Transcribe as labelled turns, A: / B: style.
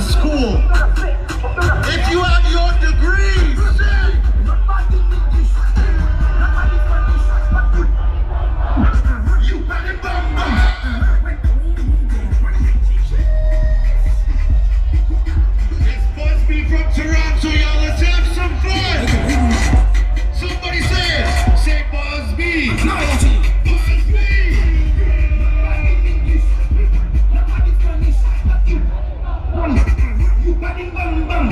A: school. If you have your degree, sing. You better bum. It's Busby from Toronto, y'all. Let's have some fun. Somebody say it. Say Busby. Busby. You body bum bum.